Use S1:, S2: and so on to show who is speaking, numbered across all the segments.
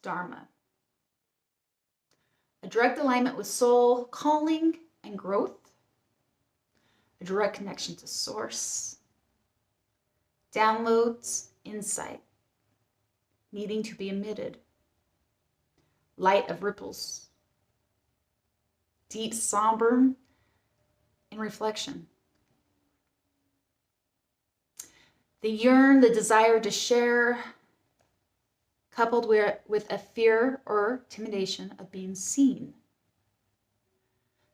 S1: Dharma. A direct alignment with soul, calling, and growth. A direct connection to source. Downloads, insight, needing to be emitted. Light of ripples. Deep somber in reflection. The yearn, the desire to share, coupled with a fear or intimidation of being seen.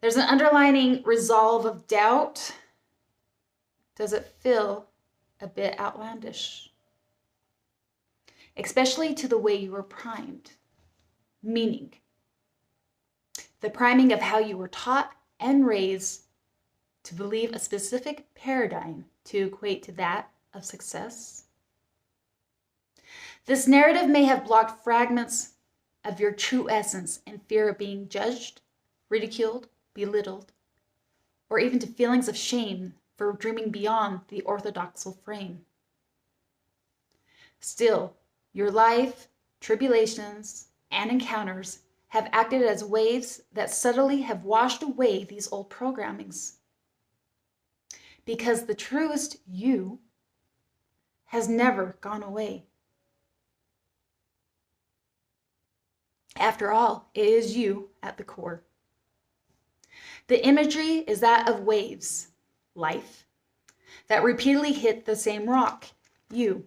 S1: There's an underlying resolve of doubt. Does it feel a bit outlandish? Especially to the way you were primed. Meaning, the priming of how you were taught and raised to believe a specific paradigm to equate to that of success. This narrative may have blocked fragments of your true essence in fear of being judged, ridiculed, belittled, or even to feelings of shame for dreaming beyond the orthodox frame. Still, your life, tribulations, and encounters have acted as waves that subtly have washed away these old programmings. Because the truest you has never gone away. After all, it is you at the core. The imagery is that of waves, life, that repeatedly hit the same rock, you.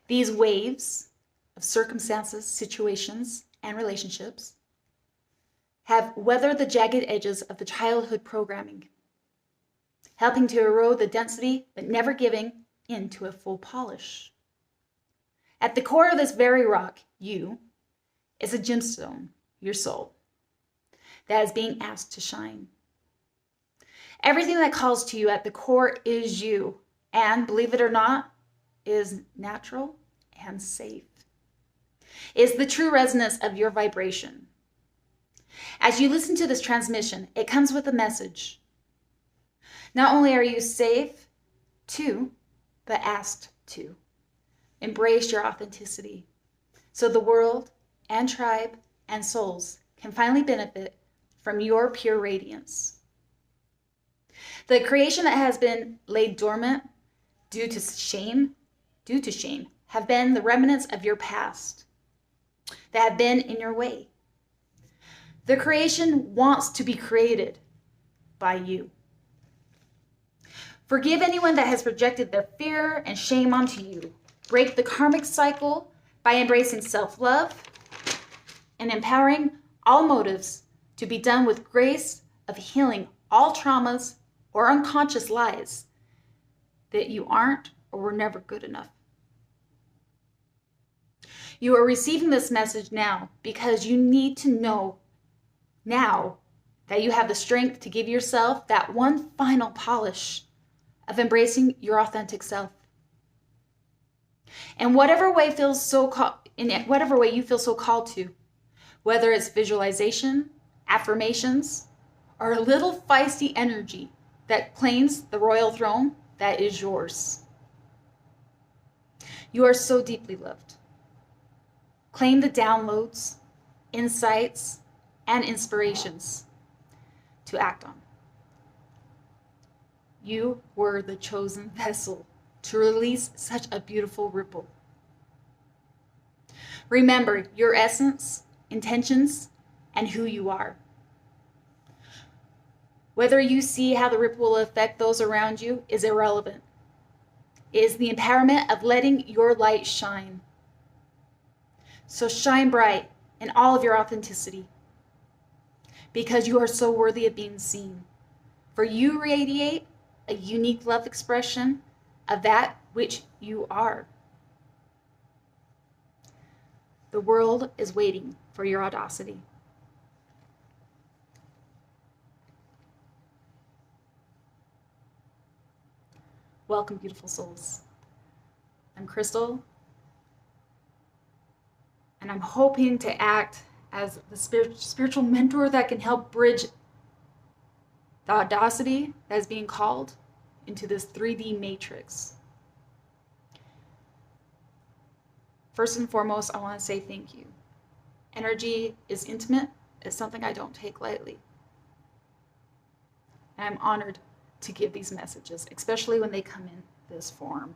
S1: These waves of circumstances, situations, and relationships have weathered the jagged edges of the childhood programming, helping to erode the density but never giving in to a full polish. At the core of this very rock, you, is a gemstone, your soul, that is being asked to shine. Everything that calls to you at the core is you, and believe it or not, is natural and safe. Is the true resonance of your vibration. As you listen to this transmission, it comes with a message. Not only are you safe to, but asked to. Embrace your authenticity so the world and tribe and souls can finally benefit from your pure radiance. The creation that has been laid dormant due to shame, have been the remnants of your past that have been in your way. The creation wants to be created by you. Forgive anyone that has projected their fear and shame onto you. Break the karmic cycle by embracing self-love and empowering all motives to be done with grace of healing all traumas or unconscious lies that you aren't or were never good enough. You are receiving this message now because you need to know now that you have the strength to give yourself that one final polish of embracing your authentic self. In whatever way you feel so called to, whether it's visualization, affirmations, or a little feisty energy that claims the royal throne that is yours. You are so deeply loved. Claim the downloads, insights, and inspirations to act on. You were the chosen vessel to release such a beautiful ripple. Remember your essence, intentions, and who you are. Whether you see how the ripple will affect those around you is irrelevant. It is the empowerment of letting your light shine. So shine bright in all of your authenticity, because you are so worthy of being seen. For you radiate a unique love expression of that which you are. The world is waiting for your audacity. Welcome, beautiful souls. I'm Crystal, and I'm hoping to act as the spiritual mentor that can help bridge the audacity that is being called into this 3D matrix. First and foremost, I want to say thank you. Energy is intimate. It's something I don't take lightly. And I'm honored to give these messages, especially when they come in this form.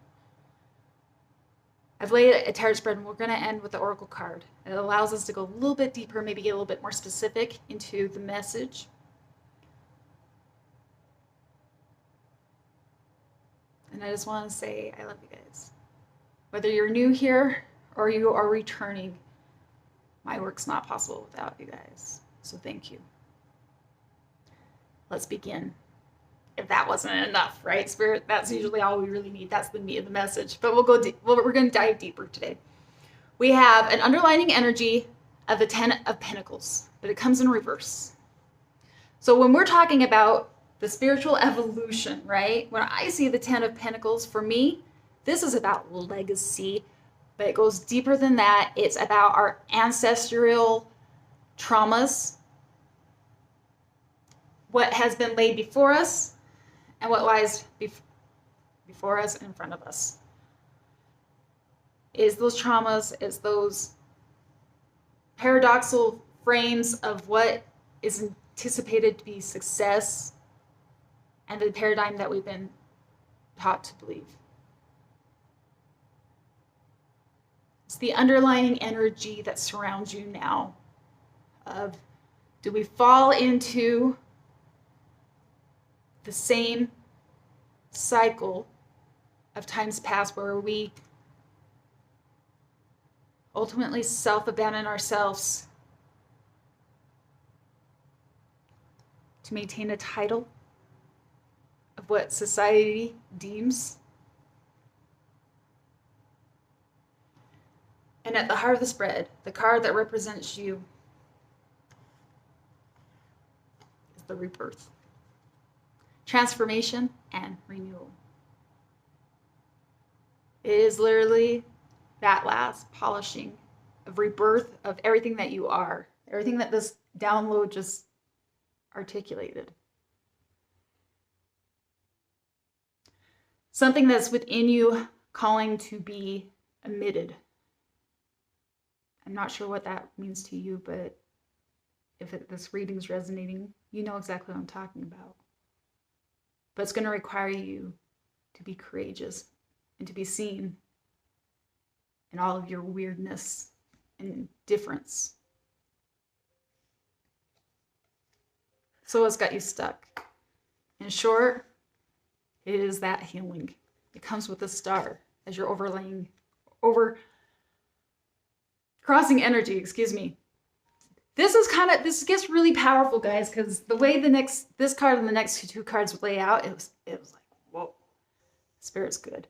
S1: I've laid a tarot spread, and we're going to end with the oracle card. It allows us to go a little bit deeper, maybe get a little bit more specific into the message. And I just want to say I love you guys. Whether you're new here or you are returning, my work's not possible without you guys. So thank you. Let's begin. If that wasn't enough, right, Spirit? That's usually all we really need. That's the meat of the message. But we're going to dive deeper today. We have an underlining energy of the 10 of Pentacles, but it comes in reverse. So when we're talking about the spiritual evolution, right? When I see the 10 of Pentacles, for me, this is about legacy, but it goes deeper than that. It's about our ancestral traumas, what has been laid before us, and what lies before us and in front of us. Is those traumas, is those paradoxical frames of what is anticipated to be success and the paradigm that we've been taught to believe. It's the underlying energy that surrounds you now of, do we fall into the same cycle of times past where we ultimately self-abandon ourselves to maintain a title of what society deems? And at the heart of the spread, the card that represents you is the rebirth, transformation, and renewal. It is literally that last polishing of rebirth of everything that you are, everything that this download just articulated. Something that's within you calling to be emitted. I'm not sure what that means to you, but if this reading's resonating, you know exactly what I'm talking about. But it's going to require you to be courageous and to be seen in all of your weirdness and difference. So what's got you stuck? In short, it is that healing. It comes with a star as you're crossing energy, excuse me. This gets really powerful, guys, because the way this card and the next two cards lay out, it was like, whoa, Spirit's good.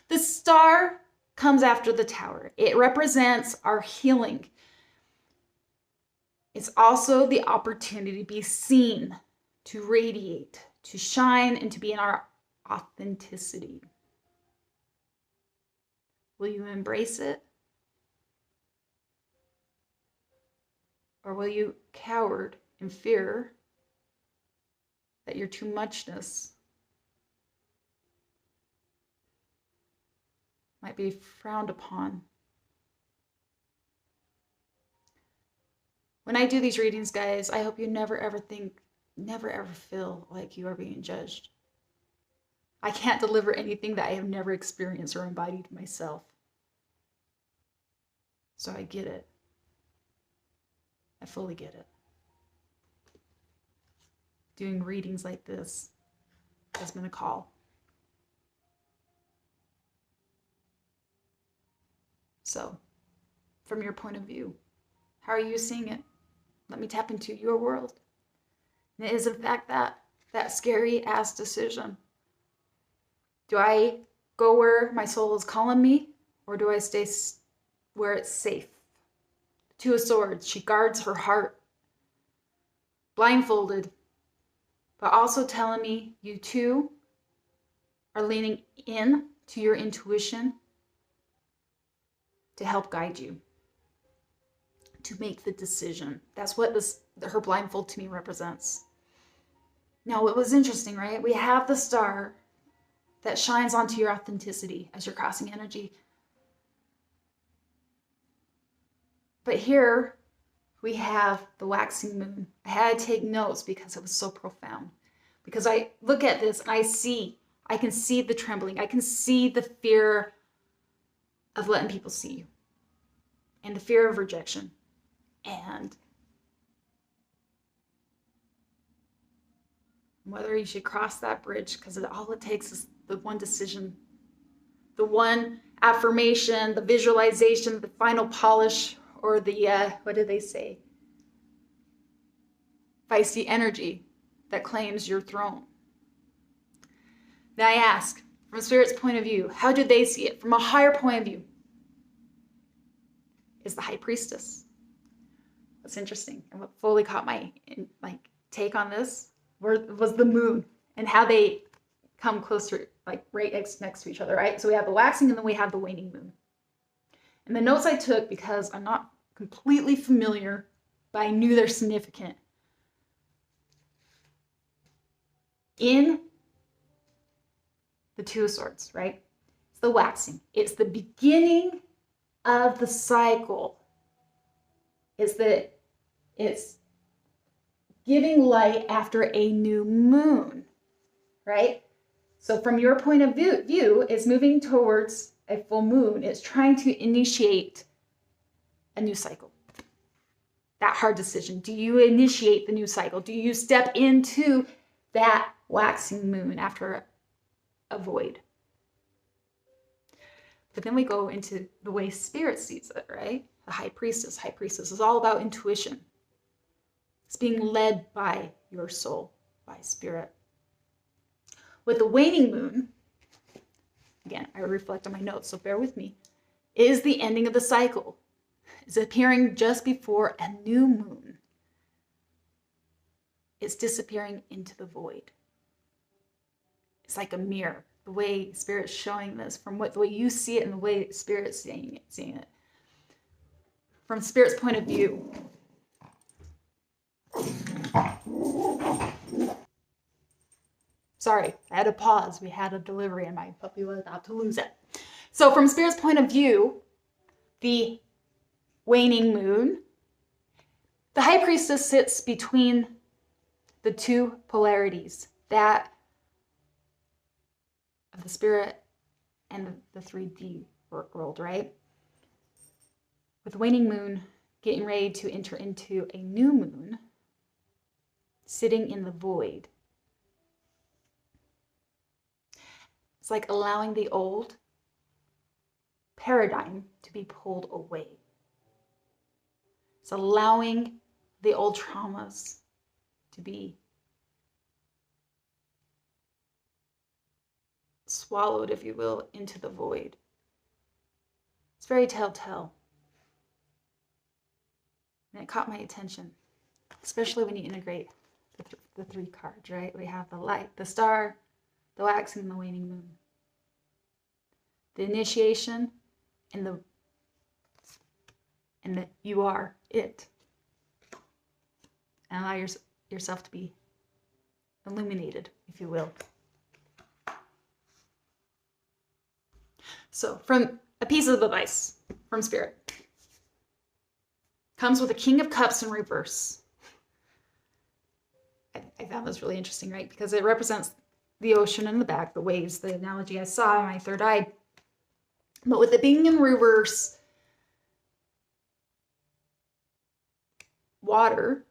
S1: The star comes after the tower. It represents our healing. It's also the opportunity to be seen, to radiate, to shine, and to be in our authenticity. Will you embrace it? Or will you cower in fear that your too muchness might be frowned upon? When I do these readings, guys, I hope you never ever feel like you are being judged. I can't deliver anything that I have never experienced or embodied myself. So I get it. I fully get it. Doing readings like this has been a call. So, from your point of view, how are you seeing it? Let me tap into your world. And it is in fact that scary ass decision. Do I go where my soul is calling me, or do I stay where it's safe? Two of Swords, she guards her heart, blindfolded, but also telling me you too are leaning in to your intuition to help guide you, to make the decision. That's what her blindfold to me represents. Now, it was interesting, right? We have the star that shines onto your authenticity as you're crossing energy. But here we have the waxing moon. I had to take notes because it was so profound. Because I look at this and I can see the trembling. I can see the fear of letting people see you. And the fear of rejection. And whether you should cross that bridge, because all it takes is the one decision, the one affirmation, the visualization, the final polish, or the, what do they say? Feisty energy that claims your throne. Now I ask, from Spirit's point of view, how do they see it? From a higher point of view, is the high priestess. What's interesting and what fully caught my take on this was the moon and how they come closer, like right next to each other, right? So we have the waxing and then we have the waning moon. And the notes I took, because I'm not completely familiar, but I knew they're significant. In the Two of Swords, right? It's the waxing. It's the beginning of the cycle. It's giving light after a new moon, right? So from your point of view, it's moving towards a full moon. It's trying to initiate a new cycle. That hard decision. Do you initiate the new cycle? Do you step into that waxing moon after a void? But then we go into the way Spirit sees it, right? The high priestess. High priestess is all about intuition. It's being led by your soul, by Spirit. With the waning moon, again, I reflect on my notes, so bear with me, is the ending of the cycle. It's appearing just before a new moon. It's disappearing into the void. It's like a mirror. The way Spirit's showing this, from the way you see it and the way Spirit's seeing it. From Spirit's point of view. Sorry, I had to pause. We had a delivery and my puppy was about to lose it. So from Spirit's point of view, the waning moon, the high priestess sits between the two polarities, that of the spirit and the 3D world, right? With the waning moon getting ready to enter into a new moon, sitting in the void. It's like allowing the old paradigm to be pulled away. It's allowing the old traumas to be swallowed, if you will, into the void. It's very telltale. And it caught my attention, especially when you integrate the three cards, right? We have the light, the star, the waxing, and the waning moon. The initiation and the you are it. And allow yourself to be illuminated, if you will. So, from a piece of advice from Spirit. Comes with a King of Cups in reverse. I found this really interesting, right? Because it represents the ocean in the back, the waves, the analogy I saw in my third eye. But with it being in reverse, water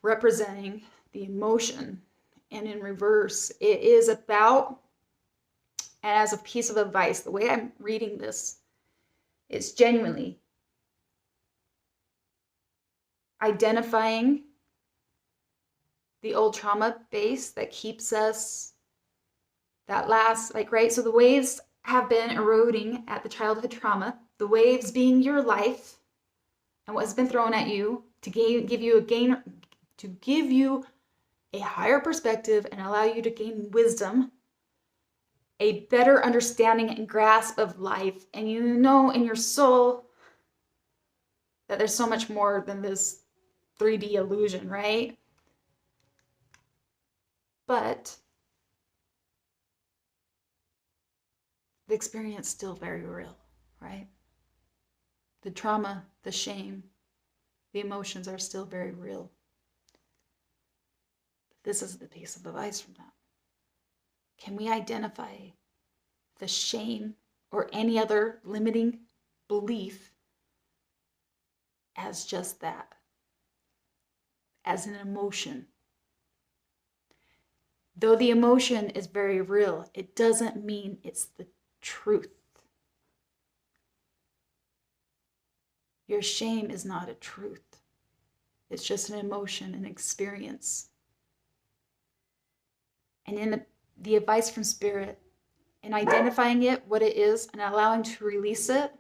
S1: representing the emotion, and in reverse, it is about, as a piece of advice, the way I'm reading this, it's genuinely identifying the old trauma base that keeps us, that last, right? So the waves have been eroding at the childhood trauma, the waves being your life and what has been thrown at you to give you a higher perspective and allow you to gain wisdom, a better understanding and grasp of life. And you know in your soul that there's so much more than this 3D illusion, right? But the experience is still very real, right? The trauma, the shame, The emotions are still very real. This is the piece of advice from that. Can we identify the shame or any other limiting belief as just that, as an emotion? Though the emotion is very real, it doesn't mean it's the truth. Your shame is not a truth. It's just an emotion, an experience. And in the advice from Spirit, in identifying it, what it is, and allowing to release it,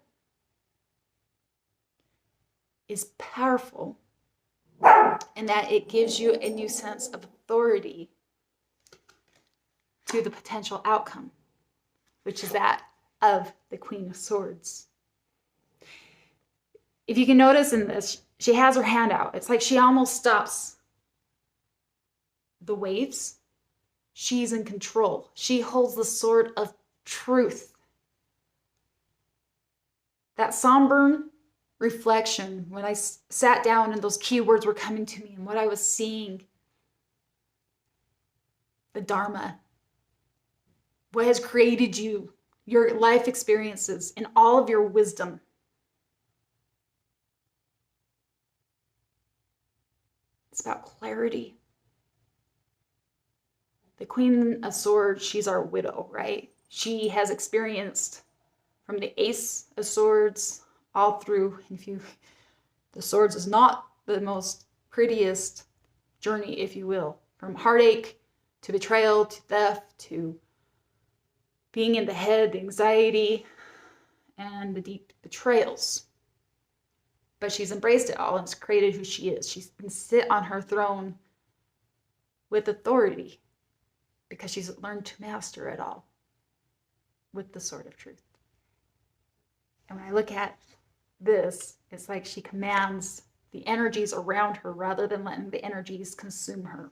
S1: is powerful in that it gives you a new sense of authority to the potential outcome, which is that of the Queen of Swords. If you can notice in this, she has her hand out. It's like she almost stops the waves. She's in control. She holds the sword of truth. That somber reflection, when I sat down and those keywords were coming to me and what I was seeing, the Dharma, what has created you, your life experiences, and all of your wisdom. It's about clarity. The Queen of Swords, she's our widow, right? She has experienced from the Ace of Swords all through, the swords is not the most prettiest journey, if you will, from heartache to betrayal to theft to being in the head, the anxiety, and the deep betrayals. But she's embraced it all and has created who she is. She can sit on her throne with authority because she's learned to master it all with the sword of truth. And when I look at this, it's like she commands the energies around her rather than letting the energies consume her.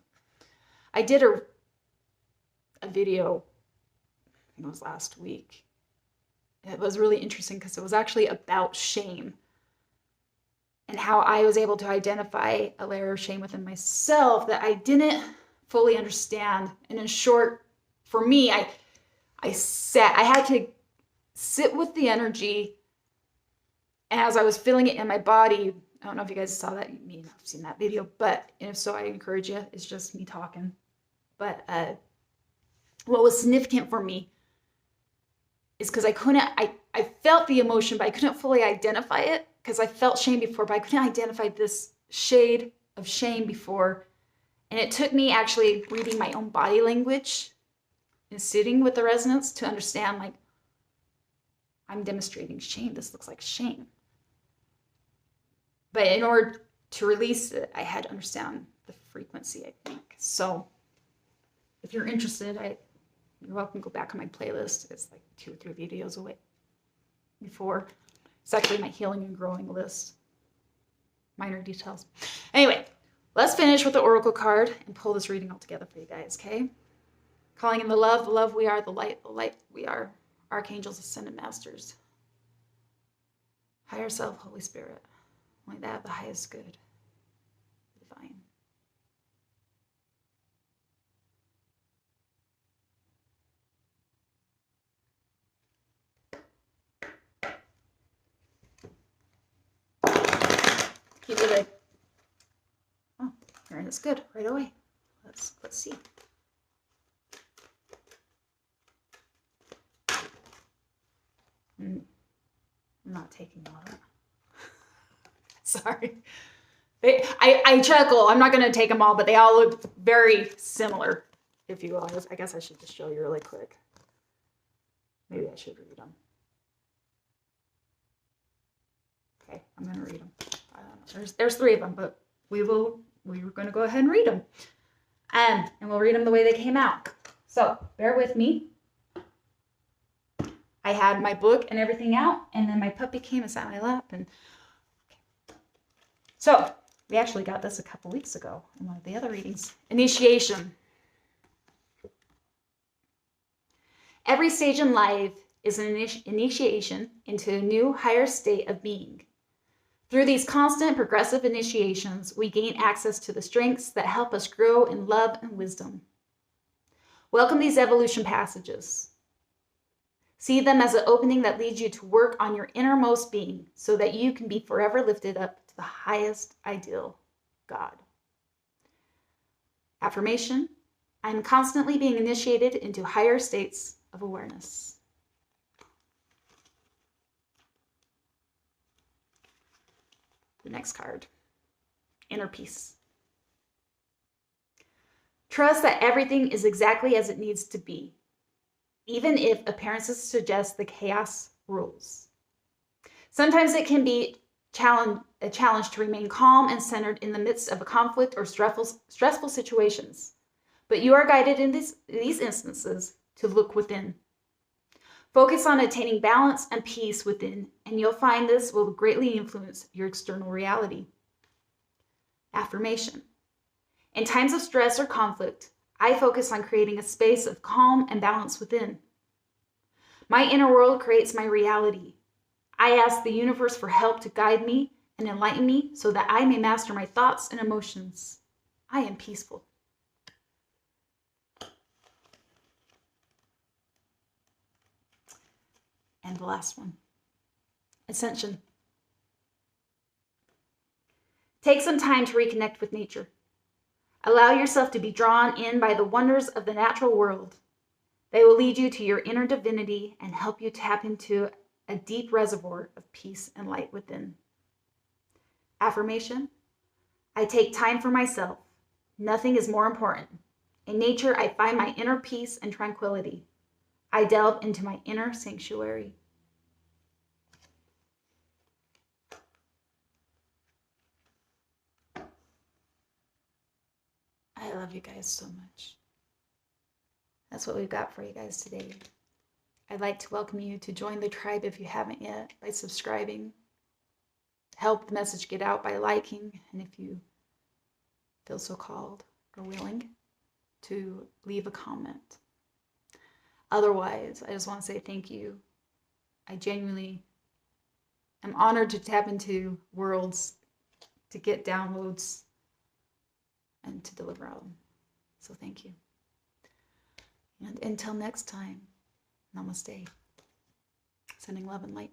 S1: I did a video, it was last week. It was really interesting because it was actually about shame and how I was able to identify a layer of shame within myself that I didn't fully understand. And in short, for me, I had to sit with the energy. And as I was feeling it in my body, I don't know if you guys saw that, you may not have seen that video, but if so, I encourage you. It's just me talking. But what was significant for me is because I felt the emotion, but I couldn't fully identify it because I felt shame before, but I couldn't identify this shade of shame before. And it took me actually reading my own body language and sitting with the resonance to understand, like, I'm demonstrating shame. This looks like shame. But in order to release it, I had to understand the frequency, I think. So if you're interested, you're welcome to go back on my playlist. It's like 2 or 3 videos away before. It's actually my healing and growing list. Minor details. Anyway, let's finish with the oracle card and pull this reading all together for you guys, okay? Calling in the love we are, the light we are. Archangels, ascended masters. Higher self, Holy Spirit. Only that, the highest good. Divine. Keep it. Oh, hearing is good right away. Let's see. I'm not taking all that. Sorry. I chuckle. I'm not going to take them all, but they all look very similar, if you will. I guess I should just show you really quick. Maybe I should read them. Okay, I'm going to read them. I don't know. There's 3 of them, but we're going to go ahead and read them. And we'll read them the way they came out. So bear with me. I had my book and everything out, and then my puppy came and sat on my lap. And okay. So we actually got this a couple weeks ago in one of the other readings. Initiation. Every stage in life is an initiation into a new, higher state of being. Through these constant progressive initiations, we gain access to the strengths that help us grow in love and wisdom. Welcome these evolution passages. See them as an opening that leads you to work on your innermost being so that you can be forever lifted up to the highest ideal, God. Affirmation: I am constantly being initiated into higher states of awareness. The next card, inner peace. Trust that everything is exactly as it needs to be, even if appearances suggest the chaos rules. Sometimes it can be a challenge to remain calm and centered in the midst of a conflict or stressful situations, but you are guided in these instances to look within. Focus on attaining balance and peace within, and you'll find this will greatly influence your external reality. Affirmation: in times of stress or conflict, I focus on creating a space of calm and balance within. My inner world creates my reality. I ask the universe for help to guide me and enlighten me so that I may master my thoughts and emotions. I am peaceful. And the last one, ascension. Take some time to reconnect with nature. Allow yourself to be drawn in by the wonders of the natural world. They will lead you to your inner divinity and help you tap into a deep reservoir of peace and light within. Affirmation: I take time for myself. Nothing is more important. In nature, I find my inner peace and tranquility. I delve into my inner sanctuary. I love you guys so much. That's what we've got for you guys today. I'd like to welcome you to join the tribe if you haven't yet by subscribing. Help the message get out by liking, and if you feel so called or willing, to leave a comment. Otherwise, I just want to say thank you. I genuinely am honored to tap into worlds, to get downloads, and to deliver out. So thank you. And until next time, namaste. Sending love and light.